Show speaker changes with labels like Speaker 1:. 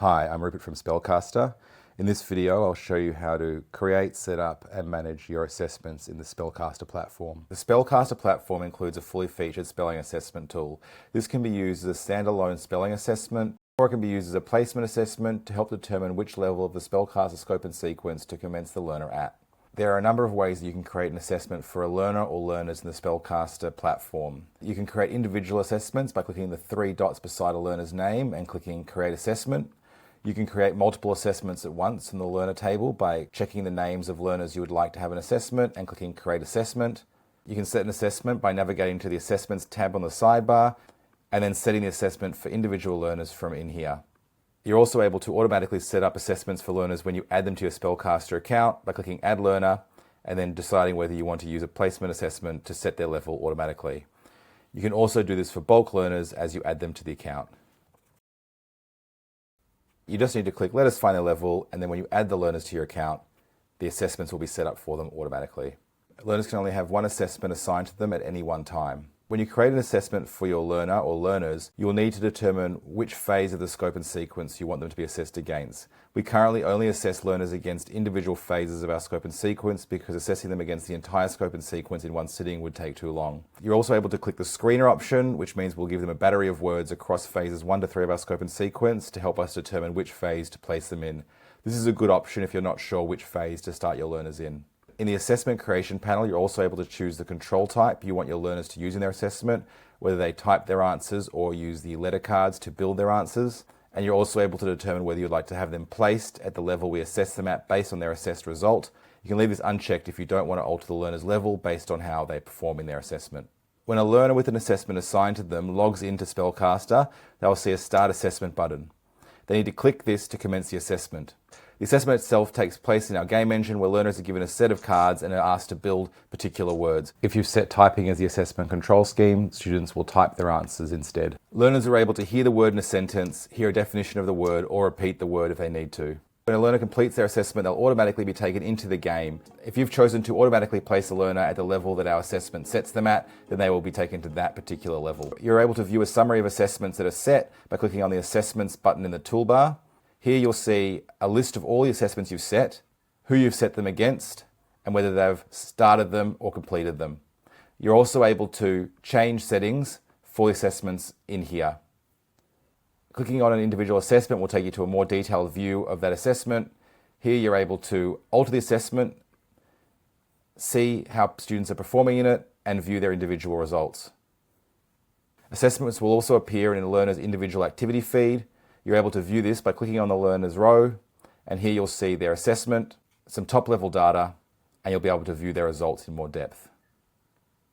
Speaker 1: Hi, I'm Rupert from Spellcaster. In this video, I'll show you how to create, set up, and manage your assessments in the Spellcaster platform. The Spellcaster platform includes a fully featured spelling assessment tool. This can be used as a standalone spelling assessment, or it can be used as a placement assessment to help determine which level of the Spellcaster scope and sequence to commence the learner at. There are a number of ways that you can create an assessment for a learner or learners in the Spellcaster platform. You can create individual assessments by clicking the three dots beside a learner's name and clicking Create Assessment. You can create multiple assessments at once in the learner table by checking the names of learners you would like to have an assessment and clicking Create Assessment. You can set an assessment by navigating to the Assessments tab on the sidebar and then setting the assessment for individual learners from in here. You're also able to automatically set up assessments for learners when you add them to your Spellcaster account by clicking Add Learner and then deciding whether you want to use a placement assessment to set their level automatically. You can also do this for bulk learners as you add them to the account. You just need to click Let us find their level, and then when you add the learners to your account, the assessments will be set up for them automatically. Learners can only have one assessment assigned to them at any one time. When you create an assessment for your learner or learners, you will need to determine which phase of the scope and sequence you want them to be assessed against. We currently only assess learners against individual phases of our scope and sequence because assessing them against the entire scope and sequence in one sitting would take too long. You're also able to click the screener option, which means we'll give them a battery of words across phases 1 to 3 of our scope and sequence to help us determine which phase to place them in. This is a good option if you're not sure which phase to start your learners in. In the assessment creation panel, you're also able to choose the control type you want your learners to use in their assessment, whether they type their answers or use the letter cards to build their answers. And you're also able to determine whether you'd like to have them placed at the level we assess them at based on their assessed result. You can leave this unchecked if you don't want to alter the learner's level based on how they perform in their assessment. When a learner with an assessment assigned to them logs into Spellcaster, they will see a Start Assessment button. They need to click this to commence the assessment. The assessment itself takes place in our game engine where learners are given a set of cards and are asked to build particular words. If you've set typing as the assessment control scheme, students will type their answers instead. Learners are able to hear the word in a sentence, hear a definition of the word, or repeat the word if they need to. When a learner completes their assessment, they'll automatically be taken into the game. If you've chosen to automatically place a learner at the level that our assessment sets them at, then they will be taken to that particular level. You're able to view a summary of assessments that are set by clicking on the Assessments button in the toolbar. Here you'll see a list of all the assessments you've set, who you've set them against, and whether they've started them or completed them. You're also able to change settings for the assessments in here. Clicking on an individual assessment will take you to a more detailed view of that assessment. Here you're able to alter the assessment, see how students are performing in it, and view their individual results. Assessments will also appear in a learner's individual activity feed. You're able to view this by clicking on the learner's row, and here you'll see their assessment, some top-level data, and you'll be able to view their results in more depth.